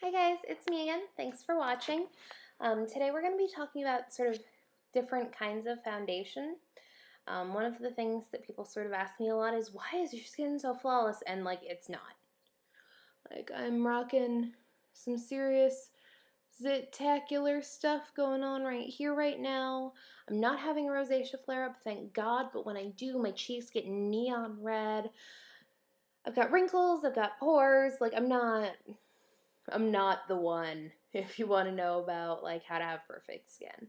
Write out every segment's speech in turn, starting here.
Hi guys, it's me again. Thanks for watching. Today we're going to be talking about sort of different kinds of foundation. One of the things that people sort of ask me a lot is, why is your skin so flawless? And like, it's not. Like, I'm rocking some serious zit-tacular stuff going on right here right now. I'm not having a rosacea flare-up, thank God, but when I do, my cheeks get neon red. I've got wrinkles, I've got pores. Like, I'm not the one if you want to know about like how to have perfect skin.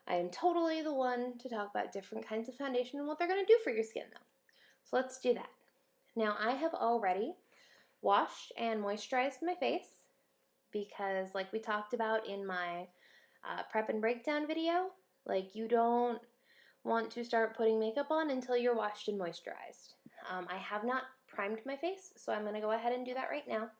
I am totally the one to talk about different kinds of foundation and what they're going to do for your skin though. So let's do that. Now I have already washed and moisturized my face because like we talked about in my prep and breakdown video, like you don't want to start putting makeup on until you're washed and moisturized. I have not primed my face, so I'm going to go ahead and do that right now.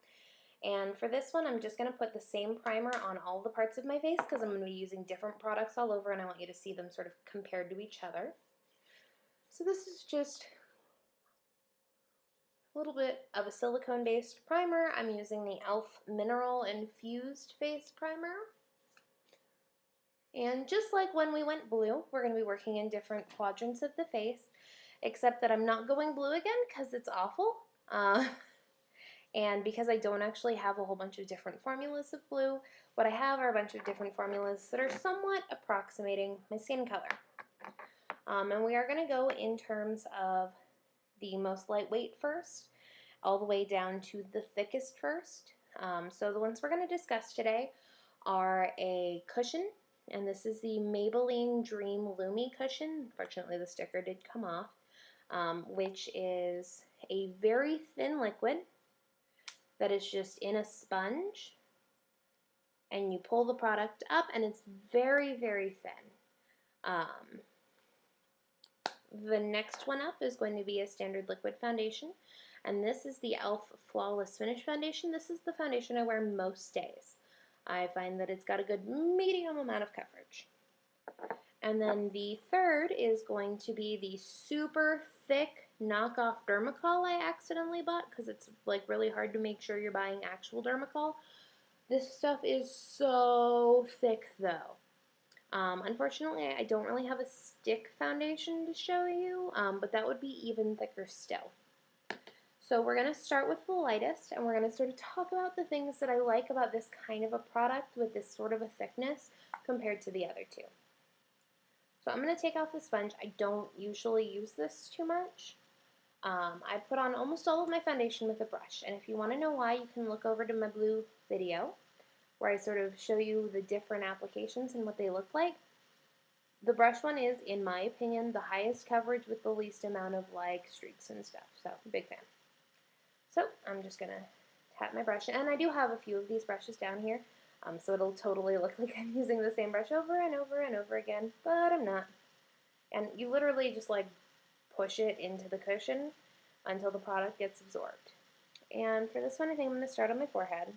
And for this one, I'm just going to put the same primer on all the parts of my face because I'm going to be using different products all over and I want you to see them sort of compared to each other. So this is just a little bit of a silicone-based primer. I'm using the e.l.f. Mineral Infused Face Primer. And just like when we went blue, we're going to be working in different quadrants of the face, except that I'm not going blue again because it's awful. And because I don't actually have a whole bunch of different formulas of blue, what I have are a bunch of different formulas that are somewhat approximating my skin color. And we are going to go in terms of the most lightweight first, all the way down to the thickest first. So the ones we're going to discuss today are a cushion, and this is the Maybelline Dream Lumi cushion. Unfortunately, the sticker did come off, which is a very thin liquid that is just in a sponge, and you pull the product up and it's very, very thin. The next one up is going to be a standard liquid foundation, and this is the e.l.f. Flawless Finish Foundation. This is the foundation I wear most days. I find that it's got a good medium amount of coverage. And then the third is going to be the super thick knockoff dermacol I accidentally bought because it's like really hard to make sure you're buying actual dermacol. This stuff is so thick though. Unfortunately, I don't really have a stick foundation to show you, but that would be even thicker still. So we're going to start with the lightest, and we're going to sort of talk about the things that I like about this kind of a product with this sort of a thickness compared to the other two. So I'm going to take off the sponge. I don't usually use this too much. I put on almost all of my foundation with a brush, and if you want to know why, you can look over to my blue video where I sort of show you the different applications and what they look like. The brush one is, in my opinion, the highest coverage with the least amount of like streaks and stuff, so big fan. So I'm just going to tap my brush, and I do have a few of these brushes down here. So it'll totally look like I'm using the same brush over and over and over again, but I'm not. And you literally just like push it into the cushion until the product gets absorbed. And for this one, I think I'm going to start on my forehead.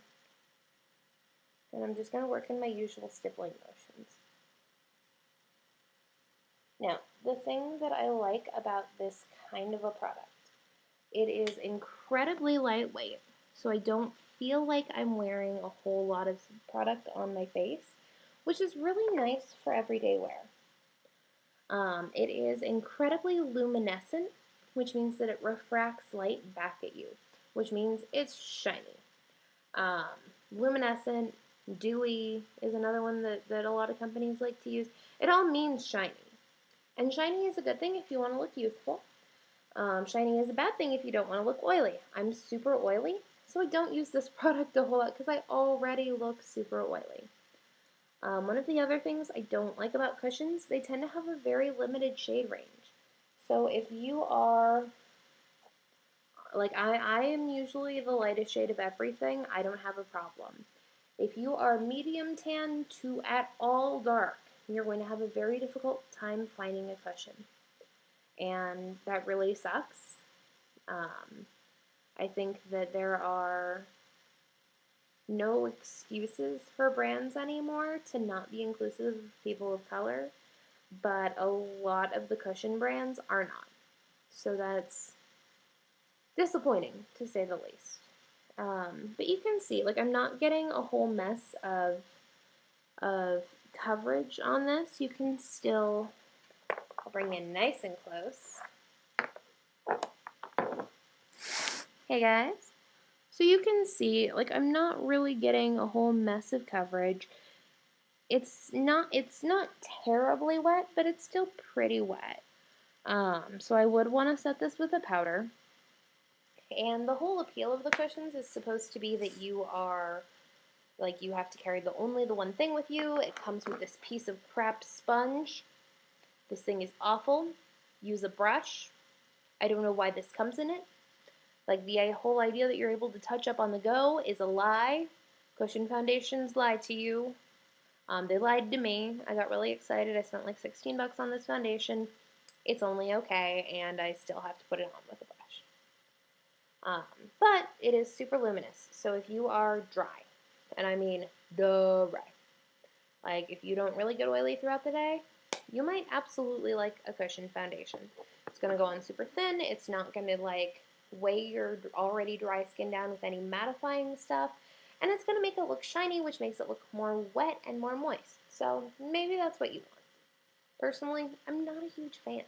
And I'm just going to work in my usual stippling motions. Now, the thing that I like about this kind of a product, it is incredibly lightweight, so I don't feel like I'm wearing a whole lot of product on my face, which is really nice for everyday wear. It is incredibly luminescent, which means that it refracts light back at you, which means it's shiny. Luminescent, dewy is another one that a lot of companies like to use. It all means shiny. And shiny is a good thing if you want to look youthful. Shiny is a bad thing if you don't want to look oily. I'm super oily, so I don't use this product a whole lot because I already look super oily. One of the other things I don't like about cushions, they tend to have a very limited shade range. So if you are, like I am usually the lightest shade of everything, I don't have a problem. If you are medium tan to at all dark, you're going to have a very difficult time finding a cushion. And that really sucks. I think that there are no excuses for brands anymore to not be inclusive of people of color, but a lot of the cushion brands are not. So that's disappointing, to say the least. But you can see, like, I'm not getting a whole mess of coverage on this. You can still, I'll bring in nice and close. Hey guys. So you can see, like, I'm not really getting a whole mess of coverage. It's not terribly wet, but it's still pretty wet. So I would want to set this with a powder. And the whole appeal of the cushions is supposed to be that you are, like, you have to carry only the one thing with you. It comes with this piece of crap sponge. This thing is awful. Use a brush. I don't know why this comes in it. Like, the whole idea that you're able to touch up on the go is a lie. Cushion foundations lie to you. They lied to me. I got really excited. I spent like 16 bucks on this foundation. It's only okay, and I still have to put it on with a brush. But it is super luminous, so if you are dry, and I mean dry, like if you don't really get oily throughout the day, you might absolutely like a cushion foundation. It's going to go on super thin. It's not going to like weigh your already dry skin down with any mattifying stuff, and it's going to make it look shiny, which makes it look more wet and more moist. So maybe that's what you want. Personally, I'm not a huge fan.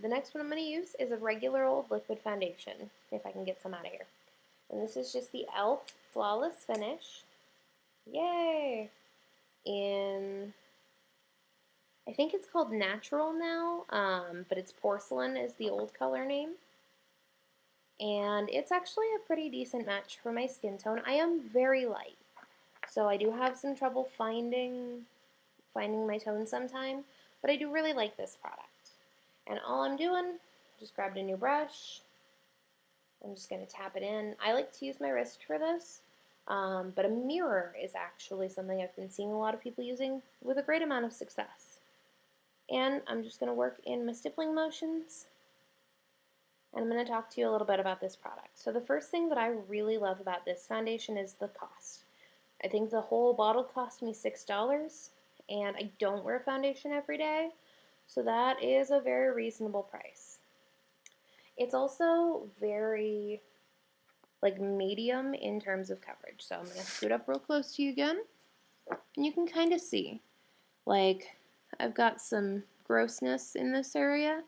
The next one I'm going to use is a regular old liquid foundation, if I can get some out of here. And this is just the e.l.f. Flawless Finish. Yay! In, I think it's called Natural now, but it's Porcelain is the old color name. And it's actually a pretty decent match for my skin tone. I am very light, so I do have some trouble finding my tone sometime, but I do really like this product. And all I'm doing, just grabbed a new brush. I'm just going to tap it in. I like to use my wrist for this, but a mirror is actually something I've been seeing a lot of people using with a great amount of success. And I'm just going to work in my stippling motions, and I'm going to talk to you a little bit about this product. So the first thing that I really love about this foundation is the cost. I think the whole bottle cost me $6, and I don't wear foundation every day, so that is a very reasonable price. It's also very, like, medium in terms of coverage. So I'm going to scoot up real close to you again, and you can kind of see, like, I've got some grossness in this area.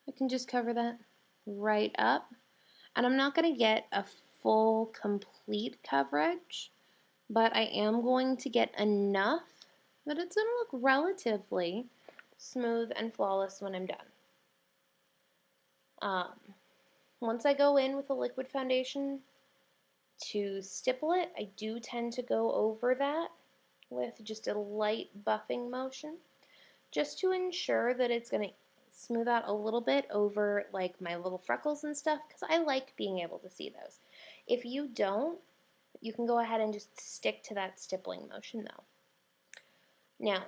I can just cover that right up. And I'm not going to get a full, complete coverage, but I am going to get enough that it's going to look relatively smooth and flawless when I'm done. Once I go in with a liquid foundation to stipple it, I do tend to go over that with just a light buffing motion, just to ensure that it's going to smooth out a little bit over like my little freckles and stuff, because I like being able to see those. If you don't, you can go ahead and just stick to that stippling motion though. Now,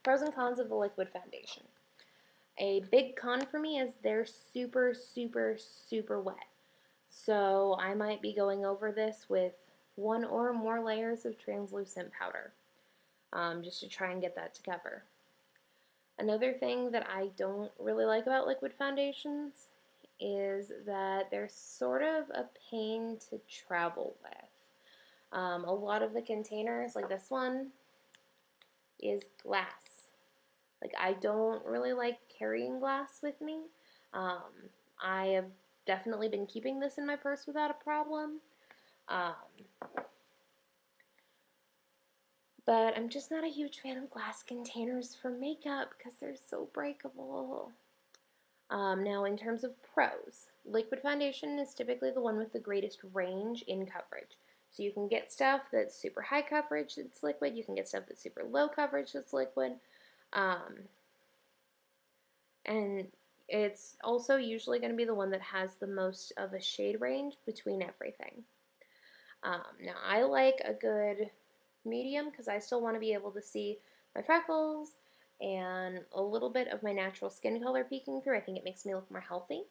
pros and cons of the liquid foundation. A big con for me is they're super, super, super wet. So I might be going over this with one or more layers of translucent powder, just to try and get that to cover. Another thing that I don't really like about liquid foundations is that they're sort of a pain to travel with. A lot of the containers, like this one, is glass. Like, I don't really like carrying glass with me. I have definitely been keeping this in my purse without a problem. But I'm just not a huge fan of glass containers for makeup because they're so breakable. Now, in terms of pros, liquid foundation is typically the one with the greatest range in coverage. So you can get stuff that's super high coverage that's liquid. You can get stuff that's super low coverage that's liquid. And it's also usually going to be the one that has the most of a shade range between everything. Now, I like a good medium because I still want to be able to see my freckles and a little bit of my natural skin color peeking through. I think it makes me look more healthy.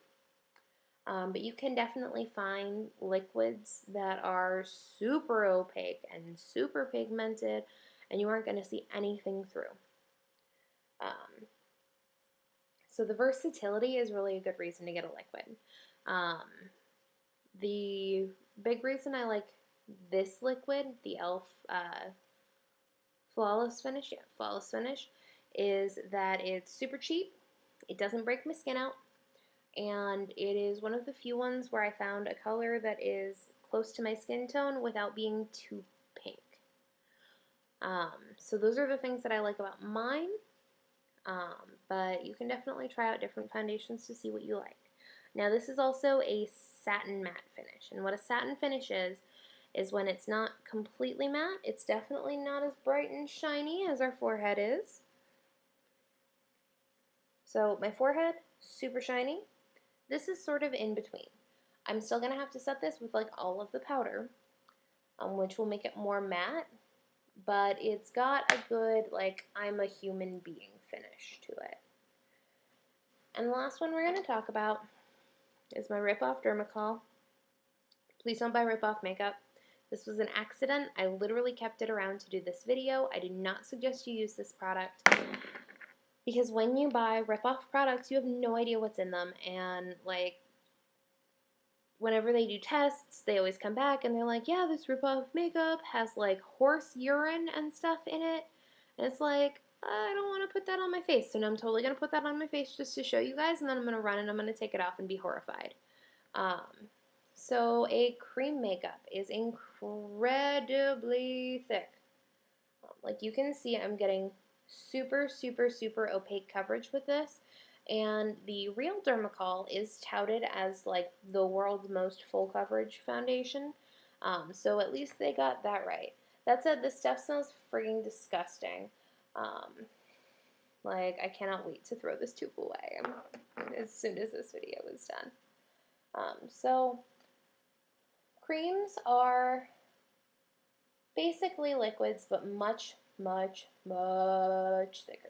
But you can definitely find liquids that are super opaque and super pigmented, and you aren't going to see anything through. So the versatility is really a good reason to get a liquid. The big reason I like this liquid, the e.l.f. Flawless Finish, yeah, Flawless Finish, is that it's super cheap, it doesn't break my skin out, and it is one of the few ones where I found a color that is close to my skin tone without being too pink. So those are the things that I like about mine, but you can definitely try out different foundations to see what you like. Now this is also a satin matte finish, and what a satin finish is when it's not completely matte. It's definitely not as bright and shiny as our forehead is. So my forehead, super shiny. This is sort of in between. I'm still going to have to set this with like all of the powder, which will make it more matte, but it's got a good, like, I'm a human being finish to it. And the last one we're going to talk about is my rip-off dermacol. Please don't buy rip-off makeup. This was an accident. I literally kept it around to do this video. I do not suggest you use this product because when you buy rip-off products, you have no idea what's in them, and like whenever they do tests, they always come back and they're like, yeah, this rip-off makeup has like horse urine and stuff in it, and it's like, I don't want to put that on my face, so now I'm totally going to put that on my face just to show you guys, and then I'm going to run and I'm going to take it off and be horrified. So a cream makeup is incredibly thick. Like you can see, I'm getting super, super, super opaque coverage with this, and the real dermacol is touted as like the world's most full coverage foundation, so at least they got that right. That said, this stuff smells frigging disgusting. Like, I cannot wait to throw this tube away as soon as this video is done. So creams are basically liquids, but much, much, much thicker.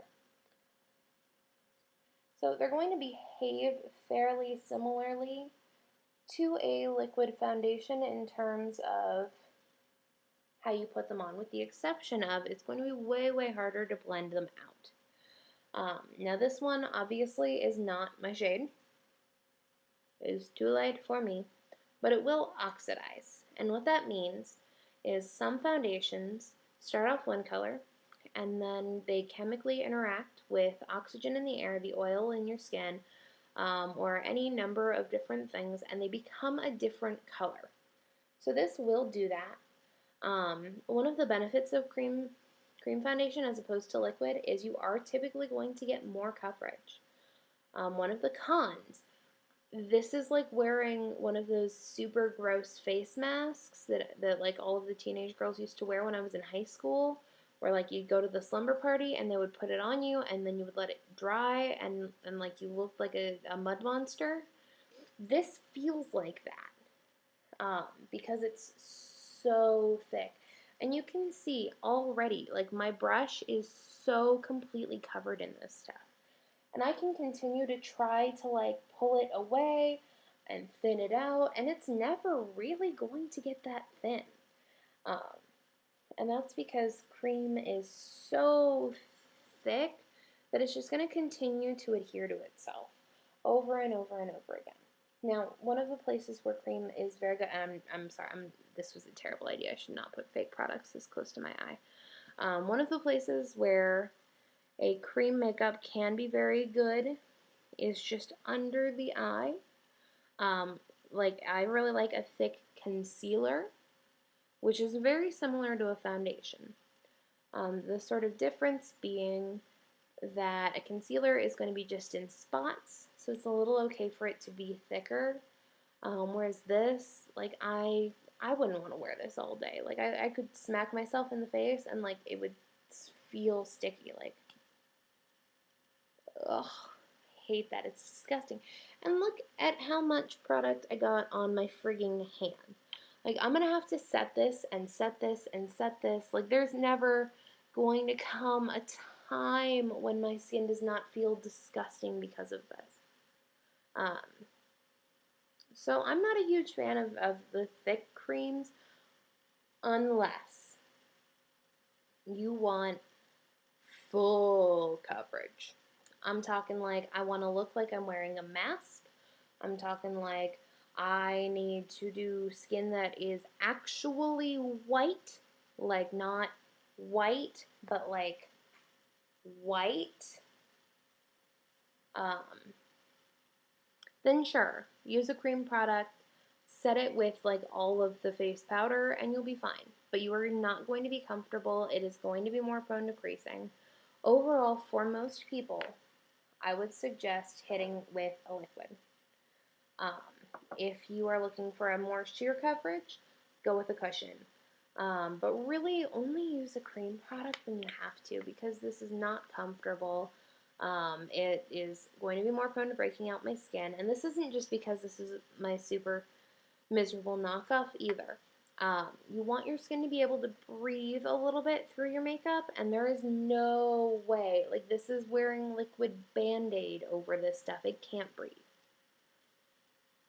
So they're going to behave fairly similarly to a liquid foundation in terms of how you put them on, with the exception of it's going to be way, way harder to blend them out. Now this one obviously is not my shade. It is too light for me, but it will oxidize. And what that means is some foundations start off one color, and then they chemically interact with oxygen in the air, the oil in your skin, or any number of different things, and they become a different color. So this will do that. One of the benefits of cream foundation as opposed to liquid is you are typically going to get more coverage. One of the cons, this is like wearing one of those super gross face masks that like all of the teenage girls used to wear when I was in high school, where like you'd go to the slumber party and they would put it on you and then you would let it dry and like you looked like a mud monster. This feels like that because it's so thick. And you can see already, like my brush is so completely covered in this stuff. And I can continue to try to like pull it away and thin it out, and it's never really going to get that thin. And that's because cream is so thick that it's just going to continue to adhere to itself over and over and over again. Now, one of the places where cream is very good, and I'm sorry, this was a terrible idea. I should not put fake products this close to my eye. One of the places where a cream makeup can be very good is just under the eye. Like I really like a thick concealer, which is very similar to a foundation. The sort of difference being that a concealer is going to be just in spots, so it's a little okay for it to be thicker. Whereas this, like I wouldn't want to wear this all day. Like I could smack myself in the face and like it would feel sticky. Like, ugh, hate that. It's disgusting. And look at how much product I got on my frigging hand. Like I'm gonna have to set this and set this and set this. Like there's never going to come a time when my skin does not feel disgusting because of this. So I'm not a huge fan of the thick creams unless you want full coverage. I'm talking like I want to look like I'm wearing a mask. I'm talking like I need to do skin that is actually white, like not white, but like white, um, then sure, use a cream product, set it with like all of the face powder, and you'll be fine. But you are not going to be comfortable. It is going to be more prone to creasing. Overall, for most people, I would suggest hitting with a liquid. Um, if you are looking for a more sheer coverage, go with a cushion. But really, only use a cream product when you have to because this is not comfortable. It is going to be more prone to breaking out my skin. And this isn't just because this is my super miserable knockoff either. You want your skin to be able to breathe a little bit through your makeup, and there is no way. Like, this is wearing liquid Band-Aid over this stuff. It can't breathe.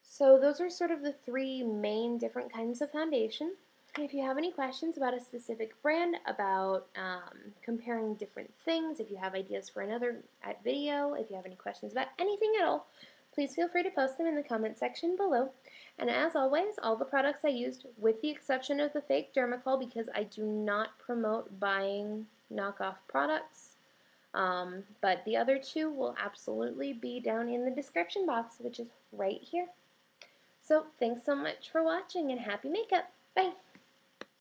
So those are sort of the three main different kinds of foundation. If you have any questions about a specific brand, about comparing different things, if you have ideas for another video, if you have any questions about anything at all, please feel free to post them in the comment section below. And as always, all the products I used, with the exception of the fake dermacol, because I do not promote buying knockoff products, but the other two will absolutely be down in the description box, which is right here. So thanks so much for watching and happy makeup. Bye!